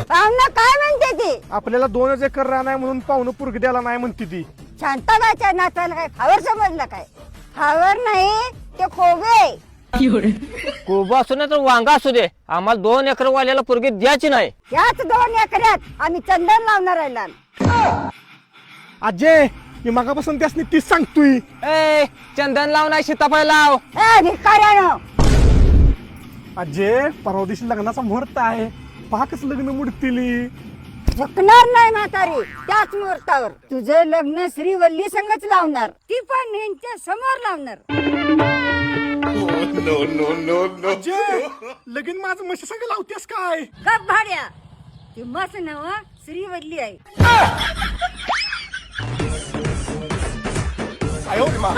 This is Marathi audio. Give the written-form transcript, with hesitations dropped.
पाहुणं काय म्हणते ती? आपल्याला 2 एकर रान आहे म्हणून पाहुणं पुरगी द्यायला नाही म्हणते ती. शांताबाईच्या नाचाला काय खावर समजलं काय? खावर नाही ते खोबे. कोबा असू नाही तर वांगा असू दे, आम्हाला 2 एकर वाल्याला पोरगी द्यायची नाही. याच 2 एकरात आम्ही चंदन लावणार आहे लहान. अजय मी मागापासून त्यासनी तीच सांगतोय. ए चंदन लाव नाही सीताफळ लाव. ए भिकाऱ्यानो, अजय परवा दिवशी लग्नाचा मुहूर्त आहे, पाकच लग्न मुडतील. झुकणार नाही म्हातारी त्याच मुहूर्तावर. तुझं लग्न श्रीवल्ली संगच लावणार, ती पण यांच्या समोर लावणार. अजय लगीन माझं म्हशी संग लावतेस काय? कप भाड्या, ती मस्त नव श्रीवल्ली आहे. आयो मा.